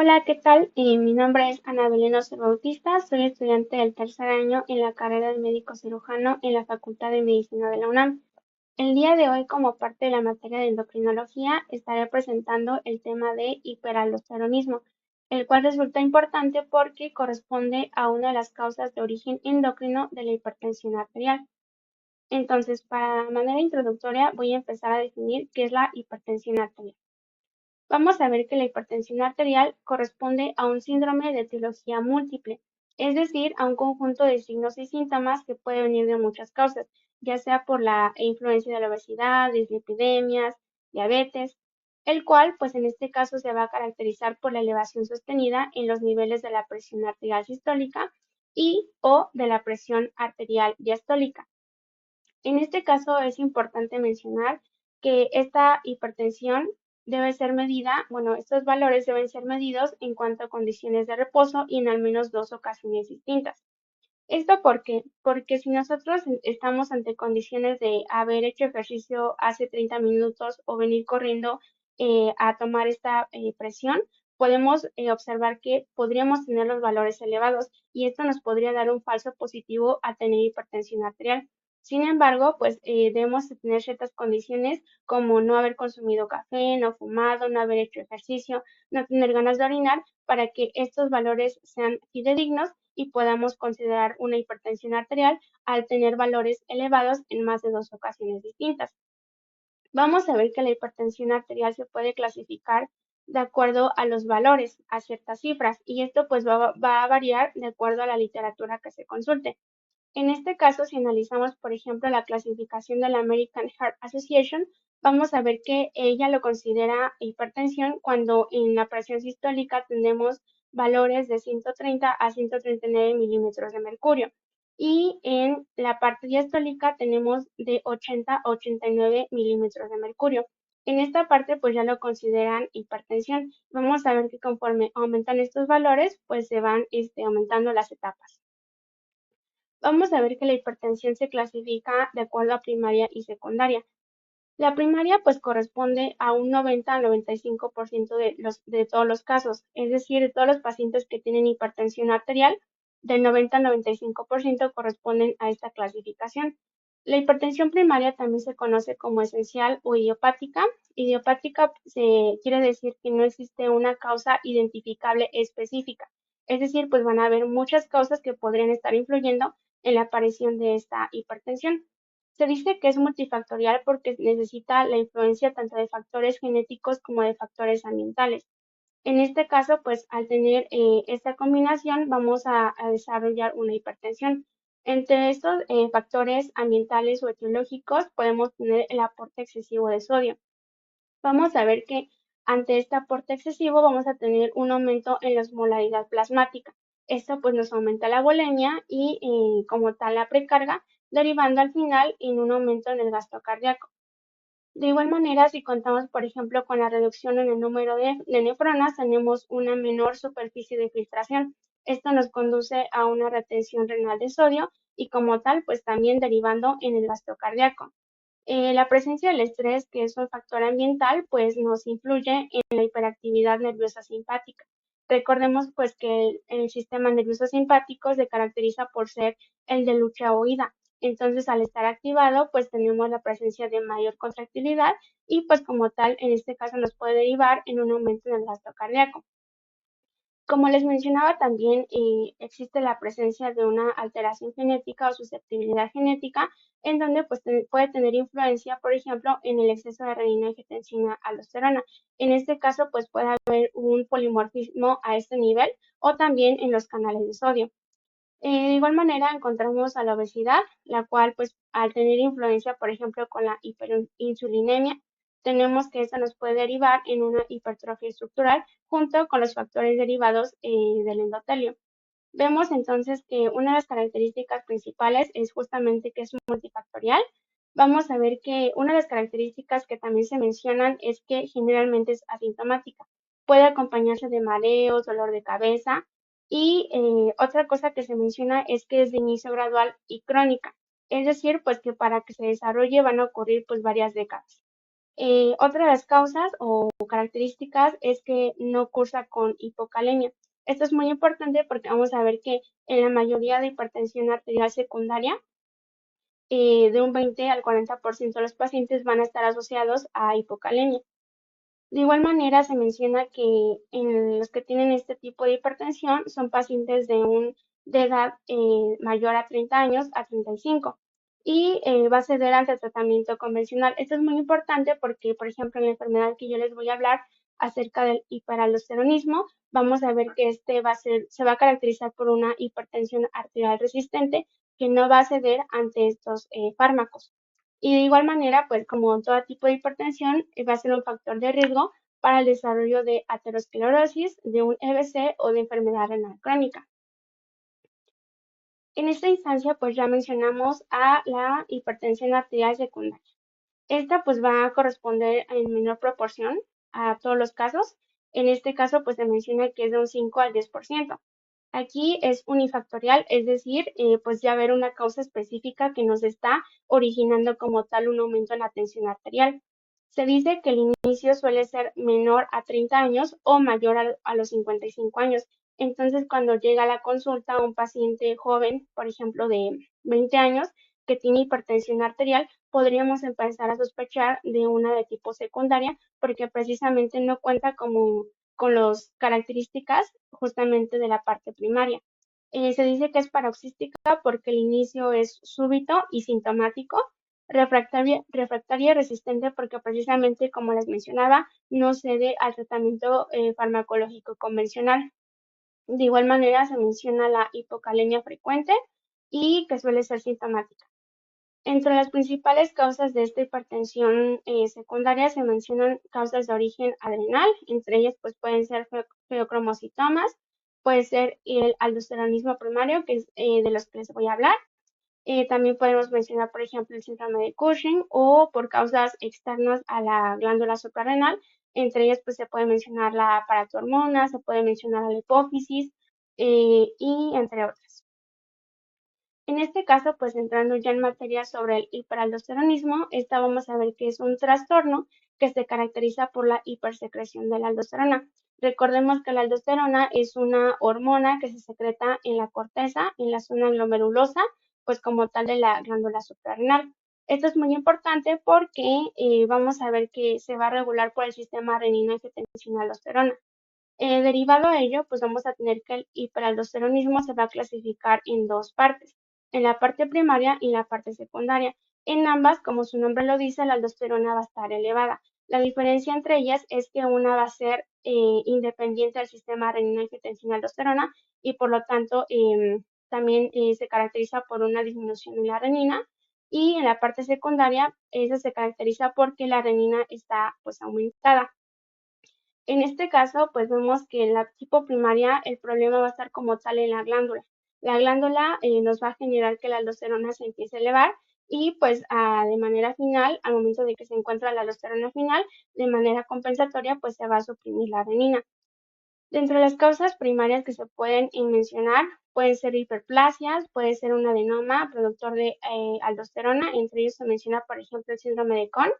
Hola, ¿qué tal? Mi nombre es Ana Belén Oser Bautista, soy estudiante del tercer año en la carrera de médico cirujano en la Facultad de Medicina de la UNAM. El día de hoy, como parte de la materia de endocrinología, estaré presentando el tema de hiperaldosteronismo, el cual resulta importante porque corresponde a una de las causas de origen endocrino de la hipertensión arterial. Entonces, para manera introductoria, voy a empezar a definir qué es la hipertensión arterial. Vamos a ver que la hipertensión arterial corresponde a un síndrome de etiología múltiple, es decir, a un conjunto de signos y síntomas que puede venir de muchas causas, ya sea por la influencia de la obesidad, dislipidemias, diabetes, el cual, pues en este caso se va a caracterizar por la elevación sostenida en los niveles de la presión arterial sistólica y o de la presión arterial diastólica. En este caso es importante mencionar que esta hipertensión debe ser medida, bueno, estos valores deben ser medidos en cuanto a condiciones de reposo y en al menos dos ocasiones distintas. ¿Esto por qué? Porque si nosotros estamos ante condiciones de haber hecho ejercicio hace 30 minutos o venir corriendo a tomar esta presión, podemos observar que podríamos tener los valores elevados y esto nos podría dar un falso positivo a tener hipertensión arterial. Sin embargo, pues debemos tener ciertas condiciones como no haber consumido café, no fumado, no haber hecho ejercicio, no tener ganas de orinar para que estos valores sean fidedignos y podamos considerar una hipertensión arterial al tener valores elevados en más de dos ocasiones distintas. Vamos a ver que la hipertensión arterial se puede clasificar de acuerdo a los valores, a ciertas cifras, y esto pues va a variar de acuerdo a la literatura que se consulte. En este caso, si analizamos, por ejemplo, la clasificación de la American Heart Association, vamos a ver que ella lo considera hipertensión cuando en la presión sistólica tenemos valores de 130 a 139 milímetros de mercurio. Y en la parte diastólica tenemos de 80 a 89 milímetros de mercurio. En esta parte, pues ya lo consideran hipertensión. Vamos a ver que conforme aumentan estos valores, pues se van aumentando las etapas. Vamos a ver que la hipertensión se clasifica de acuerdo a primaria y secundaria. La primaria pues corresponde a un 90 al 95% de todos los casos, es decir, de todos los pacientes que tienen hipertensión arterial, del 90 al 95% corresponden a esta clasificación. La hipertensión primaria también se conoce como esencial o idiopática. Idiopática se quiere decir que no existe una causa identificable específica. Es decir, pues van a haber muchas causas que podrían estar influyendo en la aparición de esta hipertensión. Se dice que es multifactorial porque necesita la influencia tanto de factores genéticos como de factores ambientales. En este caso, pues al tener esta combinación vamos a desarrollar una hipertensión. Entre estos factores ambientales o etiológicos podemos tener el aporte excesivo de sodio. Vamos a ver que ante este aporte excesivo vamos a tener un aumento en la osmolaridad plasmática. Esto pues nos aumenta la volemia y como tal la precarga, derivando al final en un aumento en el gasto cardíaco. De igual manera, si contamos, por ejemplo, con la reducción en el número de nefronas, tenemos una menor superficie de filtración. Esto nos conduce a una retención renal de sodio y como tal, pues también derivando en el gasto cardíaco. La presencia del estrés, que es un factor ambiental, pues nos influye en la hiperactividad nerviosa simpática. Recordemos pues que el sistema nervioso simpático se caracteriza por ser el de lucha o huida. Entonces, al estar activado, pues tenemos la presencia de mayor contractilidad y pues como tal, en este caso nos puede derivar en un aumento en el gasto cardíaco. Como les mencionaba también, existe la presencia de una alteración genética o susceptibilidad genética en donde pues, puede tener influencia, por ejemplo, en el exceso de renina, angiotensina, aldosterona. En este caso, pues puede haber un polimorfismo a este nivel o también en los canales de sodio. De igual manera, encontramos a la obesidad, la cual, pues, al tener influencia, por ejemplo, con la hiperinsulinemia, tenemos que esta nos puede derivar en una hipertrofia estructural junto con los factores derivados del endotelio. Vemos entonces que una de las características principales es justamente que es multifactorial. Vamos a ver que una de las características que también se mencionan es que generalmente es asintomática. Puede acompañarse de mareos, dolor de cabeza y otra cosa que se menciona es que es de inicio gradual y crónica. Es decir, pues que para que se desarrolle van a ocurrir pues varias décadas. Otra de las causas o características es que no cursa con hipocalemia. Esto es muy importante porque vamos a ver que en la mayoría de hipertensión arterial secundaria, de un 20 al 40% de los pacientes van a estar asociados a hipocalemia. De igual manera, se menciona que en los que tienen este tipo de hipertensión son pacientes de edad mayor a 30 años a 35 y va a ceder ante el tratamiento convencional. Esto es muy importante porque, por ejemplo, en la enfermedad que yo les voy a hablar acerca del hiperaldosteronismo, vamos a ver que se va a caracterizar por una hipertensión arterial resistente que no va a ceder ante estos fármacos. Y de igual manera, pues como todo tipo de hipertensión, va a ser un factor de riesgo para el desarrollo de aterosclerosis, de un EBC o de enfermedad renal crónica. En esta instancia, pues ya mencionamos a la hipertensión arterial secundaria. Esta pues va a corresponder en menor proporción a todos los casos. En este caso, pues se menciona que es de un 5 al 10%. Aquí es unifactorial, es decir, pues ya ver una causa específica que nos está originando como tal un aumento en la tensión arterial. Se dice que el inicio suele ser menor a 30 años o mayor a los 55 años. Entonces, cuando llega a la consulta un paciente joven, por ejemplo, de 20 años, que tiene hipertensión arterial, podríamos empezar a sospechar de una de tipo secundaria porque precisamente no cuenta con las características justamente de la parte primaria. Se dice que es paroxística porque el inicio es súbito y sintomático, refractaria y resistente porque precisamente, como les mencionaba, no cede al tratamiento farmacológico convencional. De igual manera, se menciona la hipocalemia frecuente y que suele ser sintomática. Entre las principales causas de esta hipertensión secundaria se mencionan causas de origen adrenal, entre ellas pues pueden ser feocromocitomas, puede ser el aldosteronismo primario, que es de los que les voy a hablar. También podemos mencionar, por ejemplo, el síndrome de Cushing o por causas externas a la glándula suprarrenal. Entre ellas, pues se puede mencionar la paratormona, se puede mencionar la hipófisis y entre otras. En este caso, pues entrando ya en materia sobre el hiperaldosteronismo, esta vamos a ver que es un trastorno que se caracteriza por la hipersecreción de la aldosterona. Recordemos que la aldosterona es una hormona que se secreta en la corteza, en la zona glomerulosa, pues como tal de la glándula suprarrenal. Esto es muy importante porque vamos a ver que se va a regular por el sistema renina-angiotensina-aldosterona. Derivado a ello, pues vamos a tener que el hiperaldosteronismo se va a clasificar en dos partes, en la parte primaria y la parte secundaria. En ambas, como su nombre lo dice, la aldosterona va a estar elevada. La diferencia entre ellas es que una va a ser independiente del sistema renina-angiotensina-aldosterona y por lo tanto también se caracteriza por una disminución en la renina y en la parte secundaria esa se caracteriza porque la renina está pues aumentada. En este caso, pues vemos que en la tipo primaria el problema va a estar como tal en la glándula. La glándula nos va a generar que la aldosterona se empiece a elevar y pues de manera final, al momento de que se encuentra la aldosterona final, de manera compensatoria, pues se va a suprimir la renina. Dentro de las causas primarias que se pueden mencionar, pueden ser hiperplasias, puede ser un adenoma productor de aldosterona, entre ellos se menciona, por ejemplo, el síndrome de Cohn,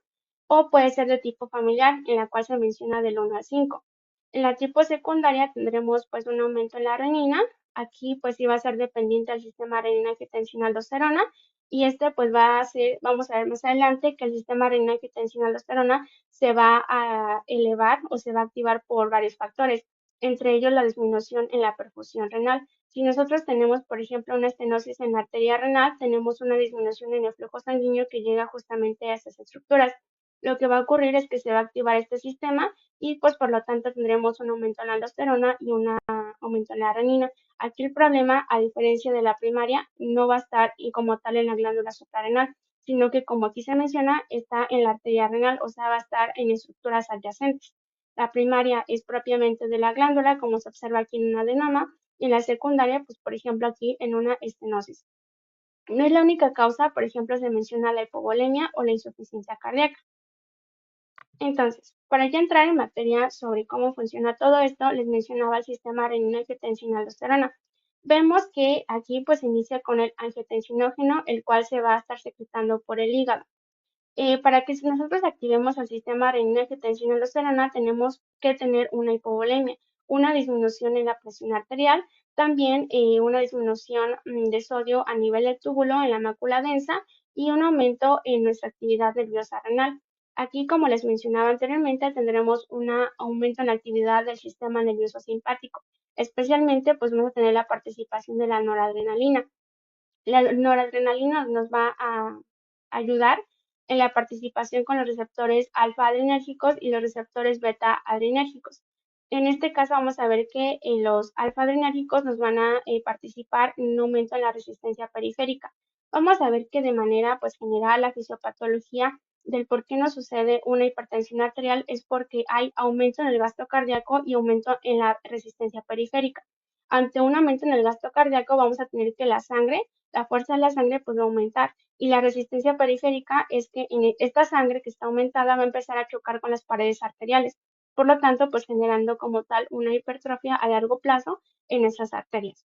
o puede ser de tipo familiar, en la cual se menciona del 1 al 5. En la tipo secundaria tendremos pues un aumento en la renina, aquí pues sí va a ser dependiente del sistema renina-angiotensina-aldosterona, y este pues va a ser, vamos a ver más adelante que el sistema renina-angiotensina-aldosterona se va a elevar o se va a activar por varios factores, entre ellos la disminución en la perfusión renal. Si nosotros tenemos, por ejemplo, una estenosis en la arteria renal, tenemos una disminución en el flujo sanguíneo que llega justamente a esas estructuras. Lo que va a ocurrir es que se va a activar este sistema y pues por lo tanto tendremos un aumento en la aldosterona y un aumento en la renina. Aquí el problema, a diferencia de la primaria, no va a estar como tal en la glándula suprarrenal, sino que como aquí se menciona, está en la arteria renal, o sea, va a estar en estructuras adyacentes. La primaria es propiamente de la glándula, como se observa aquí en un adenoma, y en la secundaria, pues por ejemplo aquí en una estenosis. No es la única causa, por ejemplo, se menciona la hipovolemia o la insuficiencia cardíaca. Entonces, para ya entrar en materia sobre cómo funciona todo esto, les mencionaba el sistema renina-angiotensina-aldosterona. Vemos que aquí pues inicia con el angiotensinógeno, el cual se va a estar secretando por el hígado. Para que nosotros activemos el sistema renina-angiotensina-aldosterona, tenemos que tener una hipovolemia, una disminución en la presión arterial, también una disminución de sodio a nivel del túbulo en la mácula densa y un aumento en nuestra actividad nerviosa renal. Aquí, como les mencionaba anteriormente, tendremos un aumento en la actividad del sistema nervioso simpático. Especialmente, pues vamos a tener la participación de la noradrenalina. La noradrenalina nos va a ayudar en la participación con los receptores alfa adrenérgicos y los receptores beta adrenérgicos. En este caso vamos a ver que los alfa adrenérgicos nos van a participar en un aumento en la resistencia periférica. Vamos a ver que de manera pues general la fisiopatología del por qué nos sucede una hipertensión arterial es porque hay aumento en el gasto cardíaco y aumento en la resistencia periférica. Ante un aumento en el gasto cardíaco vamos a tener que la fuerza de la sangre pues va a aumentar y la resistencia periférica es que en esta sangre que está aumentada va a empezar a chocar con las paredes arteriales, por lo tanto pues generando como tal una hipertrofia a largo plazo en esas arterias.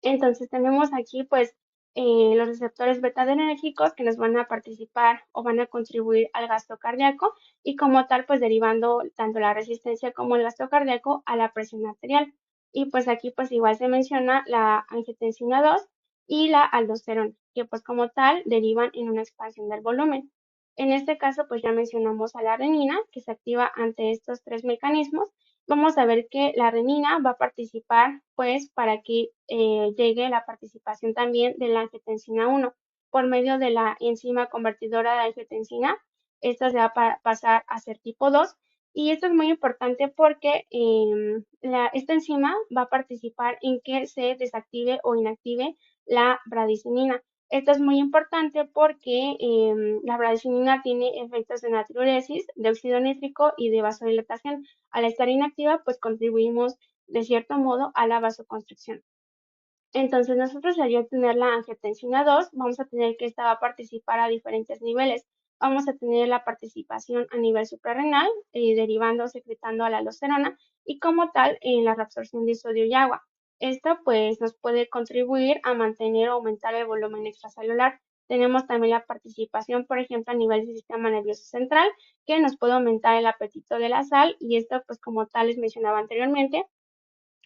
Entonces tenemos aquí pues los receptores beta-adrenérgicos que nos van a participar o van a contribuir al gasto cardíaco y como tal pues derivando tanto la resistencia como el gasto cardíaco a la presión arterial. Y pues aquí pues igual se menciona la angiotensina 2 y la aldosterona, que pues como tal derivan en una expansión del volumen. En este caso pues ya mencionamos a la renina que se activa ante estos tres mecanismos. Vamos a ver que la renina va a participar, pues, para que llegue la participación también de la angiotensina 1 por medio de la enzima convertidora de angiotensina. Esta se va a pasar a ser tipo 2 y esto es muy importante porque esta enzima va a participar en que se desactive o inactive la bradicinina. Esto es muy importante porque la bradicinina tiene efectos de natriuresis, de óxido nítrico y de vasodilatación. Al estar inactiva, pues contribuimos de cierto modo a la vasoconstricción. Entonces, nosotros al ya tener la angiotensina 2, vamos a tener que esta va a participar a diferentes niveles. Vamos a tener la participación a nivel suprarrenal, derivando, secretando a la aldosterona, y como tal, en la reabsorción de sodio y agua. Esto, pues, nos puede contribuir a mantener o aumentar el volumen extracelular. Tenemos también la participación, por ejemplo, a nivel del sistema nervioso central, que nos puede aumentar el apetito de la sal, y esto, pues, como tal les mencionaba anteriormente,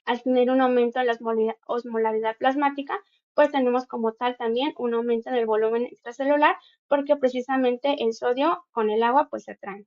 al tener un aumento en la osmolaridad plasmática, pues tenemos como tal también un aumento en el volumen extracelular, porque precisamente el sodio con el agua pues se atraen.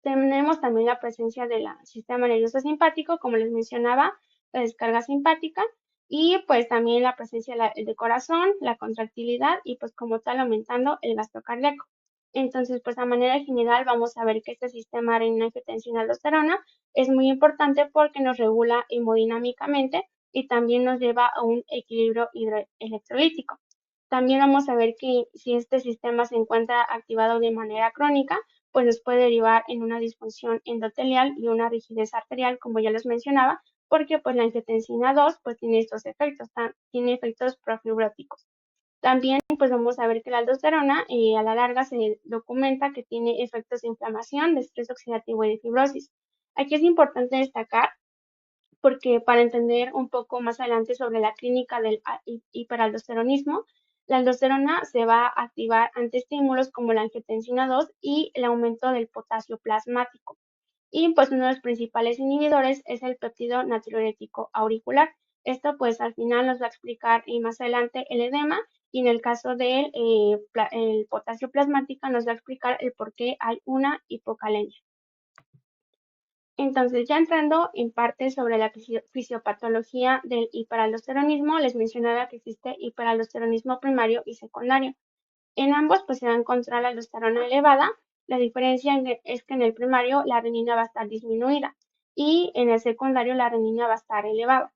Tenemos también la presencia del sistema nervioso simpático, como les mencionaba, la descarga simpática, y pues también la presencia de corazón, la contractilidad y pues como tal aumentando el gasto cardíaco. Entonces, pues a manera general vamos a ver que este sistema renina-angiotensina-aldosterona es muy importante porque nos regula hemodinámicamente y también nos lleva a un equilibrio hidroelectrolítico. También vamos a ver que si este sistema se encuentra activado de manera crónica, pues nos puede derivar en una disfunción endotelial y una rigidez arterial, como ya les mencionaba, porque pues la angiotensina 2 pues tiene estos efectos, tiene efectos profibróticos. También pues vamos a ver que la aldosterona a la larga se documenta que tiene efectos de inflamación, de estrés oxidativo y de fibrosis. Aquí es importante destacar porque para entender un poco más adelante sobre la clínica del hiperaldosteronismo, la aldosterona se va a activar ante estímulos como la angiotensina 2 y el aumento del potasio plasmático. Y pues uno de los principales inhibidores es el péptido natriurético auricular. Esto pues al final nos va a explicar más adelante el edema y en el caso del el potasio plasmático nos va a explicar el por qué hay una hipocalemia. Entonces, ya entrando en parte sobre la fisiopatología del hiperaldosteronismo, les mencionaba que existe hiperaldosteronismo primario y secundario. En ambos, pues se va a encontrar la aldosterona elevada. La diferencia es que en el primario la renina va a estar disminuida y en el secundario la renina va a estar elevada.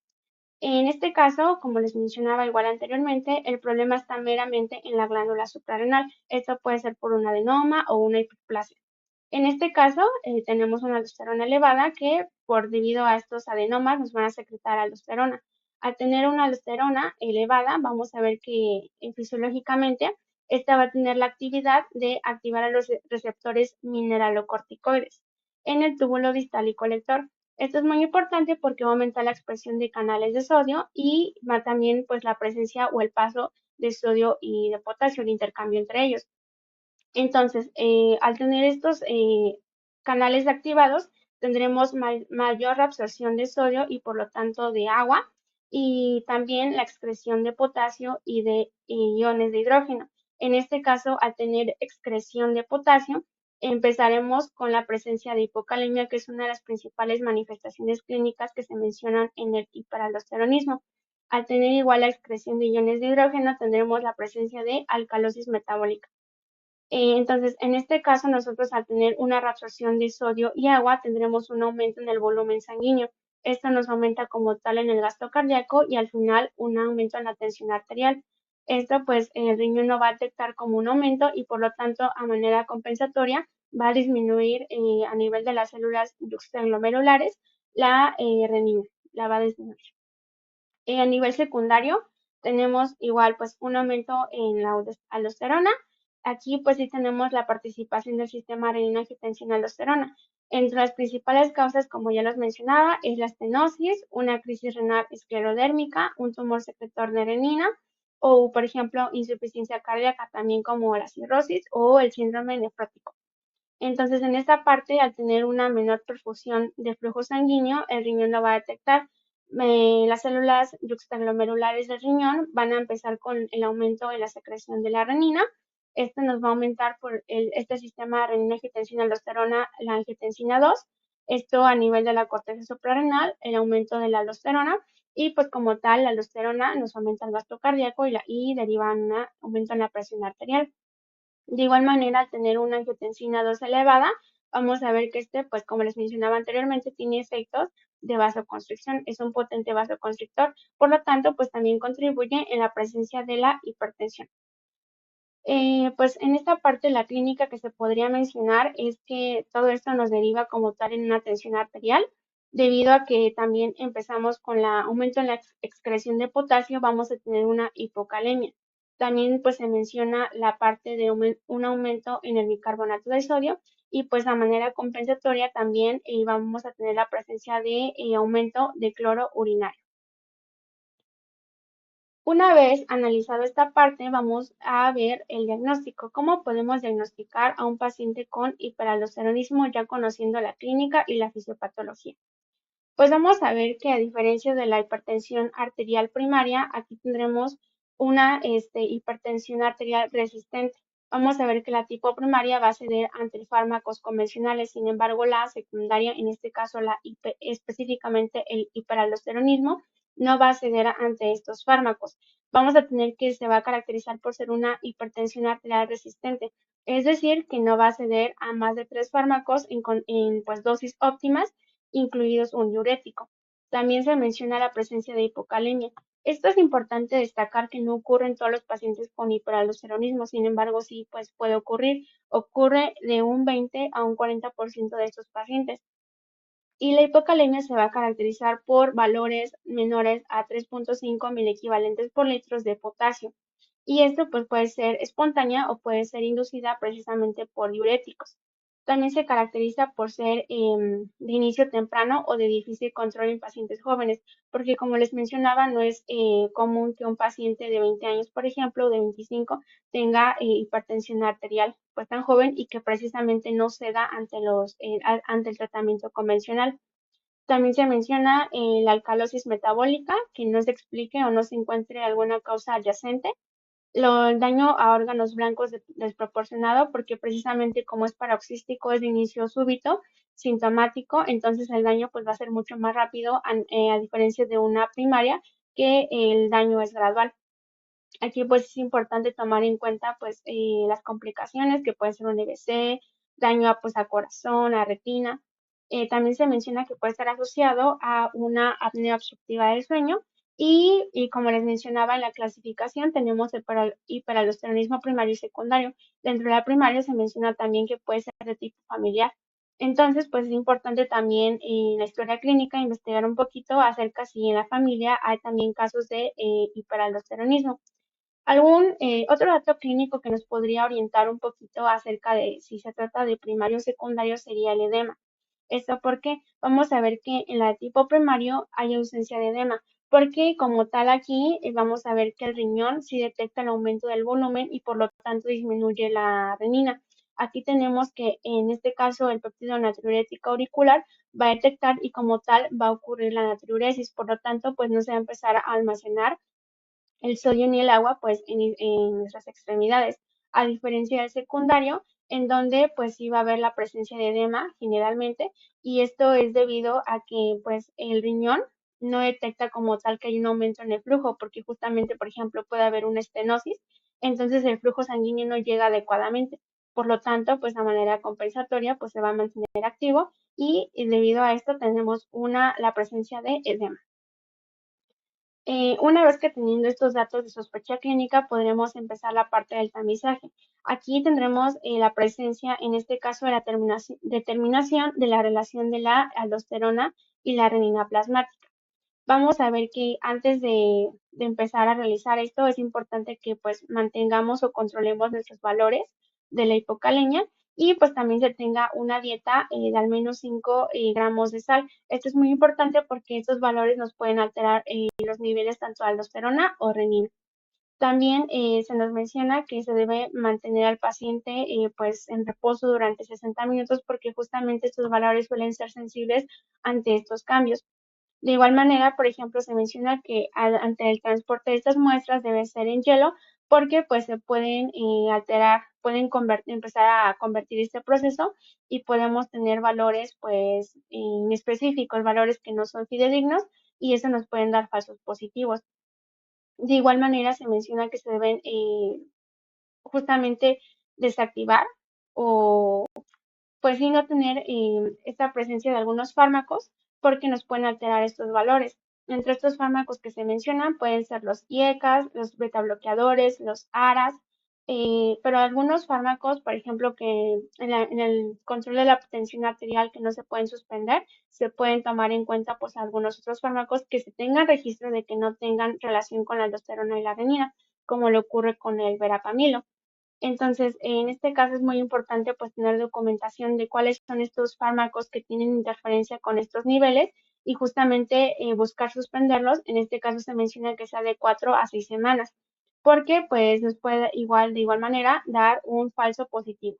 En este caso, como les mencionaba igual anteriormente, el problema está meramente en la glándula suprarrenal. Esto puede ser por un adenoma o una hiperplasia. En este caso, tenemos una aldosterona elevada que, debido a estos adenomas, nos van a secretar aldosterona. Al tener una aldosterona elevada, vamos a ver que fisiológicamente esta va a tener la actividad de activar a los receptores mineralocorticoides en el túbulo distal y colector. Esto es muy importante porque va a aumentar la expresión de canales de sodio y va también pues la presencia o el paso de sodio y de potasio, el intercambio entre ellos. Entonces, al tener estos canales activados, tendremos mayor absorción de sodio y por lo tanto de agua y también la excreción de potasio y de iones de hidrógeno. En este caso, al tener excreción de potasio, empezaremos con la presencia de hipocalemia, que es una de las principales manifestaciones clínicas que se mencionan en el hiperaldosteronismo. Al tener igual la excreción de iones de hidrógeno, tendremos la presencia de alcalosis metabólica. Entonces, en este caso, nosotros al tener una reabsorción de sodio y agua, tendremos un aumento en el volumen sanguíneo. Esto nos aumenta como tal en el gasto cardíaco y al final un aumento en la tensión arterial. Esto pues el riñón no va a detectar como un aumento y por lo tanto a manera compensatoria va a disminuir a nivel de las células glomerulares la renina, la va a disminuir. A nivel secundario, tenemos igual pues un aumento en la aldosterona. Aquí pues sí tenemos la participación del sistema renina-angiotensina-aldosterona. Entre las principales causas, como ya los mencionaba, es la estenosis, una crisis renal esclerodérmica, un tumor secretor de renina o, por ejemplo, insuficiencia cardíaca, también como la cirrosis o el síndrome nefrótico. Entonces, en esta parte, al tener una menor perfusión de flujo sanguíneo, el riñón lo va a detectar. Las células yuxtaglomerulares del riñón van a empezar con el aumento en la secreción de la renina. Esto nos va a aumentar por este sistema renina-angiotensina-aldosterona, la angiotensina 2. Esto a nivel de la corteza suprarrenal, el aumento de la aldosterona. Y pues como tal, la aldosterona nos aumenta el gasto cardíaco y deriva en un aumento en la presión arterial. De igual manera, al tener una angiotensina 2 elevada, vamos a ver que pues como les mencionaba anteriormente, tiene efectos de vasoconstricción, es un potente vasoconstrictor, por lo tanto, pues también contribuye en la presencia de la hipertensión. Pues en esta parte la clínica que se podría mencionar es que todo esto nos deriva como tal en una tensión arterial, debido a que también empezamos con el aumento en la excreción de potasio, vamos a tener una hipocalemia. También pues se menciona la parte de un aumento en el bicarbonato de sodio y pues a manera compensatoria también vamos a tener la presencia de aumento de cloro urinario. Una vez analizado esta parte, vamos a ver el diagnóstico. ¿Cómo podemos diagnosticar a un paciente con hiperaldosteronismo ya conociendo la clínica y la fisiopatología? Pues vamos a ver que a diferencia de la hipertensión arterial primaria, aquí tendremos una hipertensión arterial resistente. Vamos a ver que la tipo primaria va a ceder ante fármacos convencionales, sin embargo la secundaria, en este caso específicamente el hiperaldosteronismo, no va a ceder ante estos fármacos. Vamos a tener que se va a caracterizar por ser una hipertensión arterial resistente, es decir, que no va a ceder a más de 3 fármacos en pues, dosis óptimas incluidos un diurético. También se menciona la presencia de hipocalemia. Esto es importante destacar que no ocurre en todos los pacientes con hiperaldosteronismo, sin embargo, sí pues puede ocurrir. Ocurre de un 20 a un 40% de estos pacientes. Y la hipocalemia se va a caracterizar por valores menores a 3.5 equivalentes por litros de potasio. Y esto pues puede ser espontánea o puede ser inducida precisamente por diuréticos. También se caracteriza por ser de inicio temprano o de difícil control en pacientes jóvenes, porque como les mencionaba, no es común que un paciente de 20 años, por ejemplo, o de 25, tenga hipertensión arterial pues tan joven y que precisamente no se da ante el tratamiento convencional. También se menciona la alcalosis metabólica, que no se explique o no se encuentre alguna causa adyacente. El daño a órganos blancos desproporcionado, porque precisamente como es paroxístico, es de inicio súbito, sintomático, entonces el daño pues va a ser mucho más rápido a diferencia de una primaria, que el daño es gradual. Aquí pues es importante tomar en cuenta pues las complicaciones que pueden ser un IBC, daño pues a corazón, a retina. También se menciona que puede estar asociado a una apnea obstructiva del sueño y como les mencionaba en la clasificación tenemos el hiperaldosteronismo primario y secundario. Dentro de la primaria se menciona también que puede ser de tipo familiar. Entonces, pues es importante también en la historia clínica investigar un poquito acerca si en la familia hay también casos de hiperaldosteronismo. Algún otro dato clínico que nos podría orientar un poquito acerca de si se trata de primario o secundario sería el edema. Esto porque vamos a ver que en la tipo primario hay ausencia de edema, porque como tal aquí vamos a ver que el riñón sí detecta el aumento del volumen y por lo tanto disminuye la renina. Aquí tenemos que en este caso el péptido natriurético auricular va a detectar y como tal va a ocurrir la natriuresis, por lo tanto pues no se va a empezar a almacenar el sodio ni el agua pues en nuestras extremidades, a diferencia del secundario, en donde pues sí va a haber la presencia de edema generalmente, y esto es debido a que pues el riñón no detecta como tal que hay un aumento en el flujo, porque justamente, por ejemplo, puede haber una estenosis, entonces el flujo sanguíneo no llega adecuadamente. Por lo tanto, pues de manera compensatoria, pues se va a mantener activo y debido a esto tenemos la presencia de edema. Una vez que teniendo estos datos de sospecha clínica, podremos empezar la parte del tamizaje. Aquí tendremos la presencia, en este caso, de la determinación de la relación de la aldosterona y la renina plasmática. Vamos a ver que antes de empezar a realizar esto es importante que pues mantengamos o controlemos nuestros valores de la hipocalemia y pues también se tenga una dieta de al menos 5 gramos de sal. Esto es muy importante porque estos valores nos pueden alterar los niveles tanto de aldosterona o renina. También se nos menciona que se debe mantener al paciente pues en reposo durante 60 minutos porque justamente estos valores suelen ser sensibles ante estos cambios. De igual manera, por ejemplo, se menciona que ante el transporte de estas muestras debe ser en hielo porque pues se pueden alterar, pueden empezar a convertir este proceso y podemos tener valores pues inespecíficos, valores que no son fidedignos y eso nos pueden dar falsos positivos. De igual manera, se menciona que se deben justamente desactivar o pues sí no tener esta presencia de algunos fármacos porque nos pueden alterar estos valores. Entre estos fármacos que se mencionan pueden ser los IECAS, los betabloqueadores, los ARAS, pero algunos fármacos, por ejemplo, que en el control de la tensión arterial que no se pueden suspender, se pueden tomar en cuenta pues algunos otros fármacos que se tengan registro de que no tengan relación con la aldosterona y la renina, como le ocurre con el verapamilo. Entonces, en este caso es muy importante pues tener documentación de cuáles son estos fármacos que tienen interferencia con estos niveles y justamente buscar suspenderlos. En este caso se menciona que sea de 4 a 6 semanas, porque pues nos puede de igual manera dar un falso positivo.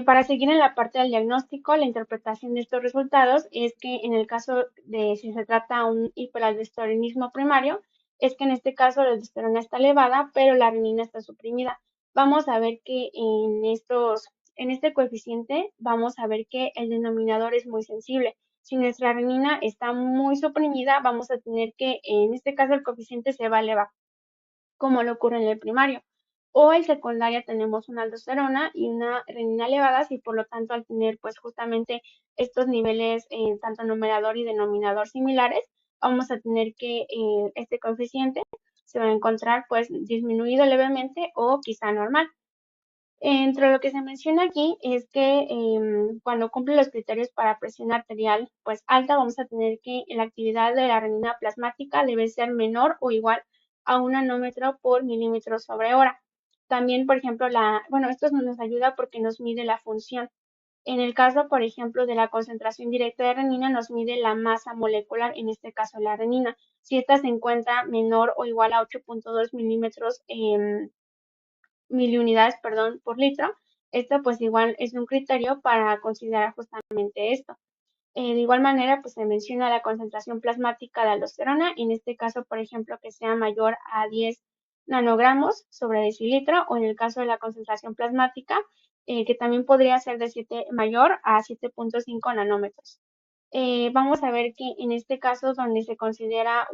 Para seguir en la parte del diagnóstico, la interpretación de estos resultados es que en el caso de si se trata de un hiperaldosteronismo primario, es que en este caso la aldosterona está elevada, pero la renina está suprimida. Vamos a ver que en este coeficiente, vamos a ver que el denominador es muy sensible. Si nuestra renina está muy suprimida, vamos a tener que, en este caso, el coeficiente se va a elevar como le ocurre en el primario. O en secundaria tenemos una aldosterona y una renina elevadas y por lo tanto al tener pues justamente estos niveles tanto numerador y denominador similares, vamos a tener que este coeficiente se va a encontrar pues disminuido levemente o quizá normal. Entre lo que se menciona aquí es que cuando cumple los criterios para presión arterial pues alta, vamos a tener que la actividad de la renina plasmática debe ser menor o igual a 1 nanómetro por milímetro sobre hora. También, por ejemplo, bueno, esto nos ayuda porque nos mide la función. En el caso, por ejemplo, de la concentración directa de renina, nos mide la masa molecular, en este caso la renina. Si esta se encuentra menor o igual a 8.2 milímetros miliunidades, perdón, por litro. Esto pues igual es un criterio para considerar justamente esto. De igual manera, pues se menciona la concentración plasmática de aldosterona, en este caso, por ejemplo, que sea mayor a 10 nanogramos sobre decilitro, o en el caso de la concentración plasmática, que también podría ser de 7, mayor a 7.5 nanómetros. Vamos a ver que en este caso, donde se considera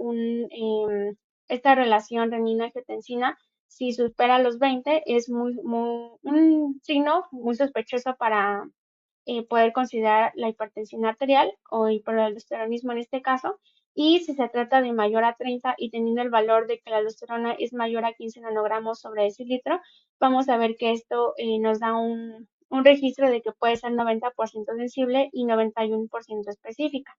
esta relación renina-angiotensina, si supera los 20, es un signo muy sospechoso para poder considerar la hipertensión arterial o hiperaldosteronismo en este caso. Y si se trata de mayor a 30 y teniendo el valor de que la aldosterona es mayor a 15 nanogramos sobre decilitro, vamos a ver que esto nos da un registro de que puede ser 90% sensible y 91% específica.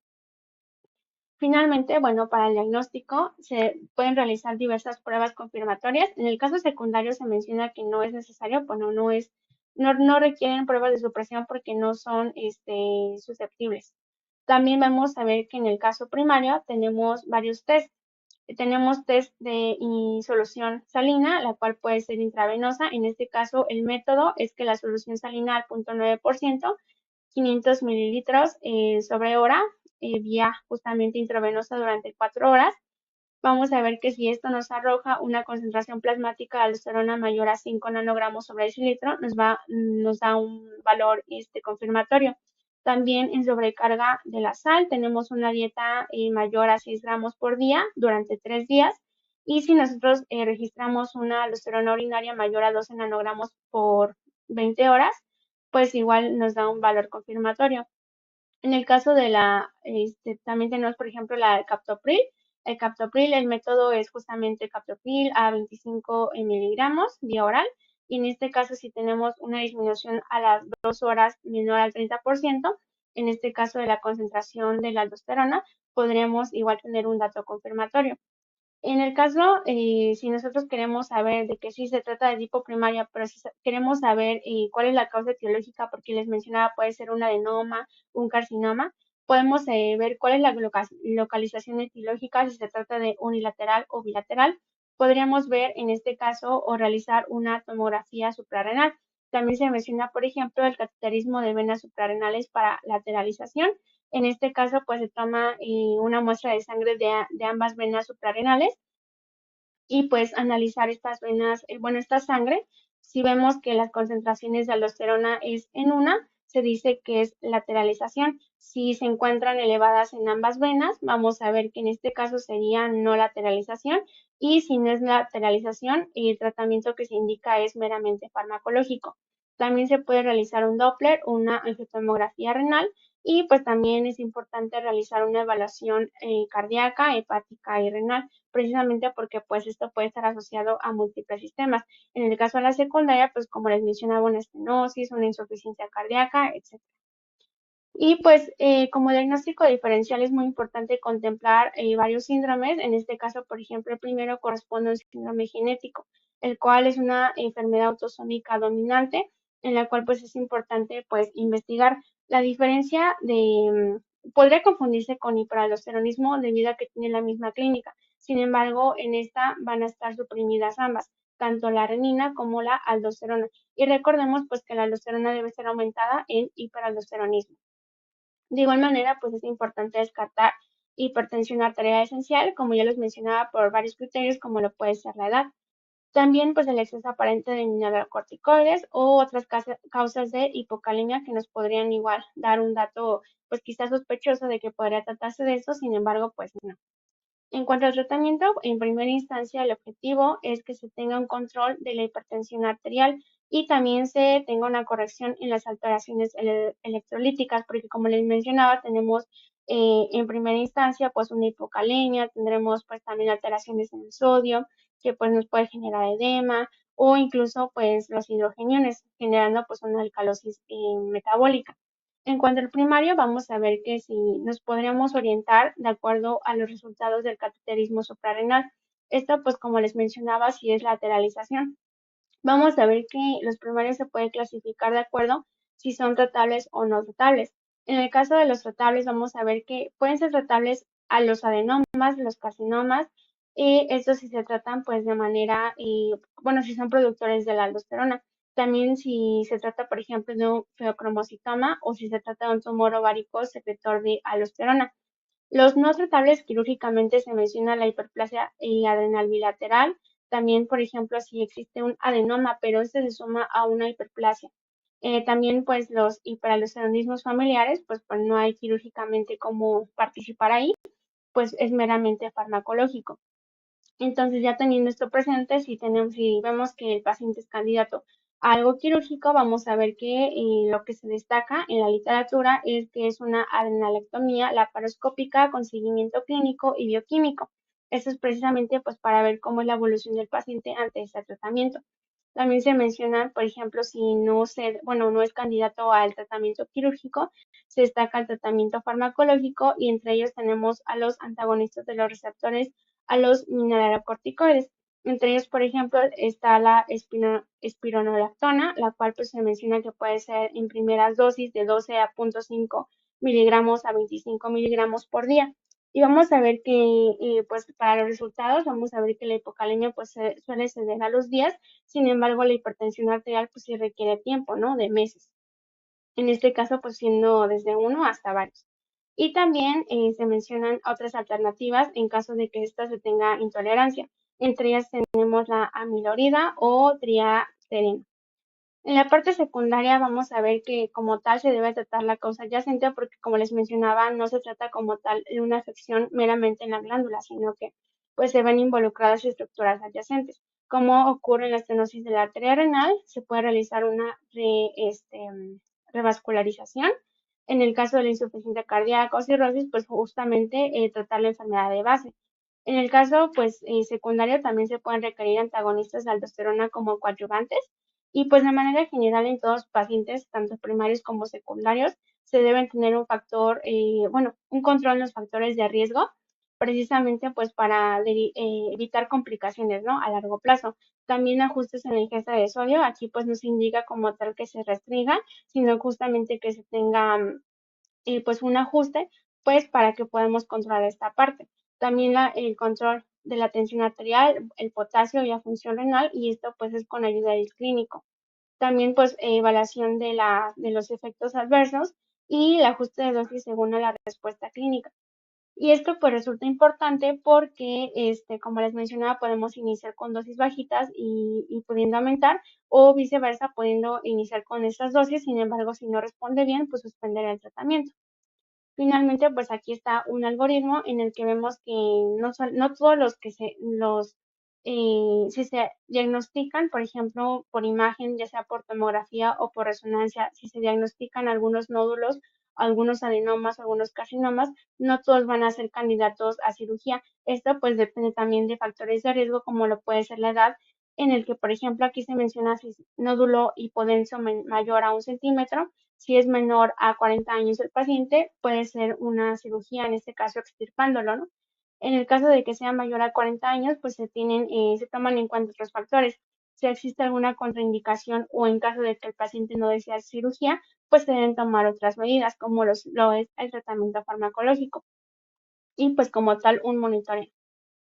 Finalmente, bueno, para el diagnóstico se pueden realizar diversas pruebas confirmatorias. En el caso secundario se menciona que no es necesario, bueno, no requieren pruebas de supresión porque no son susceptibles. También vamos a ver que en el caso primario tenemos varios test. Tenemos test de solución salina, la cual puede ser intravenosa. En este caso, el método es que la solución salina al 0.9%, 500 mililitros sobre hora, vía justamente intravenosa durante 4 horas. Vamos a ver que si esto nos arroja una concentración plasmática de aldosterona mayor a 5 nanogramos sobre decilitro, nos da un valor confirmatorio. También en sobrecarga de la sal tenemos una dieta mayor a 6 gramos por día durante 3 días. Y si nosotros registramos una aldosterona urinaria mayor a 12 nanogramos por 20 horas, pues igual nos da un valor confirmatorio. En el caso de también tenemos, por ejemplo, la del captopril. El captopril, el método es justamente captopril a 25 miligramos vía oral. Y en este caso, si tenemos una disminución a las 2 horas menor al 30%, en este caso de la concentración de la aldosterona, podremos igual tener un dato confirmatorio. En el caso, si nosotros queremos saber de que sí se trata de lipoprimaria, pero si queremos saber cuál es la causa etiológica, porque les mencionaba, puede ser un adenoma, un carcinoma, podemos ver cuál es la localización etiológica, si se trata de unilateral o bilateral. Podríamos ver en este caso o realizar una tomografía suprarrenal. También se menciona, por ejemplo, el cateterismo de venas suprarrenales para lateralización. En este caso, pues se toma una muestra de sangre de ambas venas suprarrenales y pues analizar estas venas, bueno, esta sangre. Si vemos que las concentraciones de aldosterona es en una, se dice que es lateralización. Si se encuentran elevadas en ambas venas, vamos a ver que en este caso sería no lateralización. Y si no es lateralización, el tratamiento que se indica es meramente farmacológico. También se puede realizar un Doppler, una angiotomografía renal y pues también es importante realizar una evaluación cardíaca, hepática y renal, precisamente porque pues esto puede estar asociado a múltiples sistemas. En el caso de la secundaria, pues como les mencionaba, una estenosis, una insuficiencia cardíaca, etc. Y pues como diagnóstico diferencial es muy importante contemplar varios síndromes. En este caso, por ejemplo, el primero corresponde a un síndrome genético, el cual es una enfermedad autosómica dominante, en la cual pues es importante pues investigar la diferencia podría confundirse con hiperaldosteronismo debido a que tiene la misma clínica. Sin embargo, en esta van a estar suprimidas ambas, tanto la renina como la aldosterona. Y recordemos pues que la aldosterona debe ser aumentada en hiperaldosteronismo. De igual manera, pues es importante descartar hipertensión arterial esencial, como ya les mencionaba, por varios criterios, como lo puede ser la edad. También, pues el exceso aparente de mineralocorticoides o otras causas de hipocalemia que nos podrían igual dar un dato, pues quizás sospechoso de que podría tratarse de eso, sin embargo, pues no. En cuanto al tratamiento, en primera instancia, el objetivo es que se tenga un control de la hipertensión arterial y también se tenga una corrección en las alteraciones electrolíticas, porque como les mencionaba, tenemos en primera instancia pues una hipocalemia, tendremos pues también alteraciones en el sodio, que pues nos puede generar edema o incluso pues los hidrogeniones, generando pues una alcalosis metabólica. En cuanto al primario, vamos a ver que si nos podríamos orientar de acuerdo a los resultados del cateterismo suprarrenal. Esto, pues como les mencionaba, si es lateralización. Vamos a ver que los primarios se puede clasificar de acuerdo si son tratables o no tratables. En el caso de los tratables, vamos a ver que pueden ser tratables a los adenomas, los carcinomas, y estos si se tratan pues de manera, bueno, si son productores de la aldosterona. También si se trata, por ejemplo, de un feocromocitoma o si se trata de un tumor ovárico secretor de aldosterona. Los no tratables quirúrgicamente se menciona la hiperplasia adrenal bilateral. También, por ejemplo, si existe un adenoma, pero este se suma a una hiperplasia. También, pues, los hiperaldosteronismos familiares, pues no hay quirúrgicamente cómo participar ahí, pues es meramente farmacológico. Entonces, ya teniendo esto presente, si vemos que el paciente es candidato a algo quirúrgico, vamos a ver que lo que se destaca en la literatura es que es una adrenalectomía laparoscópica con seguimiento clínico y bioquímico. Esto es precisamente pues para ver cómo es la evolución del paciente ante este tratamiento. También se menciona, por ejemplo, si no es candidato al tratamiento quirúrgico, se destaca el tratamiento farmacológico y entre ellos tenemos a los antagonistas de los receptores a los mineralocorticoides. Entre ellos, por ejemplo, está la espironolactona, la cual pues se menciona que puede ser en primeras dosis de 12 a 0.5 miligramos a 25 miligramos por día. Y vamos a ver que, pues para los resultados, vamos a ver que la hipocalemia pues suele ceder a los días, sin embargo la hipertensión arterial pues sí requiere tiempo, ¿no? De meses. En este caso pues siendo desde uno hasta varios. Y también se mencionan otras alternativas en caso de que ésta se tenga intolerancia. Entre ellas tenemos la amilorida o triaterina. En la parte secundaria vamos a ver que como tal se debe tratar la causa adyacente porque como les mencionaba no se trata como tal de una afección meramente en la glándula, sino que pues se ven involucradas estructuras adyacentes. Como ocurre en la estenosis de la arteria renal, se puede realizar una revascularización. En el caso de la insuficiencia cardíaca o cirrosis, pues justamente tratar la enfermedad de base. En el caso pues secundario también se pueden requerir antagonistas de aldosterona como coadyuvantes y pues de manera general en todos los pacientes, tanto primarios como secundarios, se deben tener un factor, bueno, un control en los factores de riesgo, precisamente pues para evitar complicaciones, ¿no? A largo plazo. También ajustes en la ingesta de sodio, aquí pues no se indica como tal que se restringa, sino justamente que se tenga pues un ajuste, pues para que podamos controlar esta parte. También el control de la tensión arterial, el potasio y la función renal, y esto pues es con ayuda del clínico. También pues evaluación de los efectos adversos y el ajuste de dosis según a la respuesta clínica. Y esto pues resulta importante porque, como les mencionaba, podemos iniciar con dosis bajitas y pudiendo aumentar o viceversa, pudiendo iniciar con estas dosis, sin embargo, si no responde bien, pues suspender el tratamiento. Finalmente, pues aquí está un algoritmo en el que vemos que no todos los que si se diagnostican, por ejemplo, por imagen, ya sea por tomografía o por resonancia, si se diagnostican algunos nódulos, algunos adenomas, algunos carcinomas, no todos van a ser candidatos a cirugía. Esto pues depende también de factores de riesgo como lo puede ser la edad, en el que, por ejemplo, aquí se menciona si es nódulo hipodenso mayor a 1 centímetro. Si es menor a 40 años el paciente, puede ser una cirugía, en este caso extirpándolo, ¿no? En el caso de que sea mayor a 40 años, pues se toman en cuenta otros factores. Si existe alguna contraindicación o en caso de que el paciente no desea cirugía, pues se deben tomar otras medidas, como lo es el tratamiento farmacológico y pues como tal un monitoreo.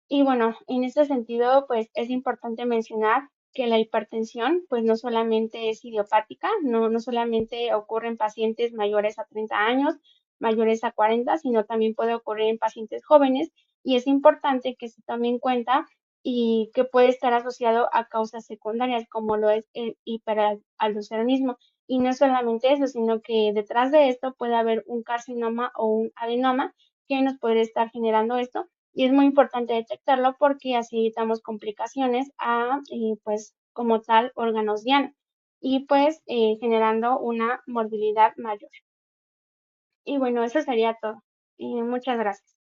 Y bueno, en este sentido, pues es importante mencionar que la hipertensión, pues no solamente es idiopática, no solamente ocurre en pacientes mayores a 30 años, mayores a 40, sino también puede ocurrir en pacientes jóvenes y es importante que se tome en cuenta y que puede estar asociado a causas secundarias como lo es el hiperaldosteronismo. Y no solamente eso, sino que detrás de esto puede haber un carcinoma o un adenoma que nos puede estar generando esto y es muy importante detectarlo porque así evitamos complicaciones a, pues, como tal, órganos diana y pues generando una morbilidad mayor. Y bueno, eso sería todo. Y muchas gracias.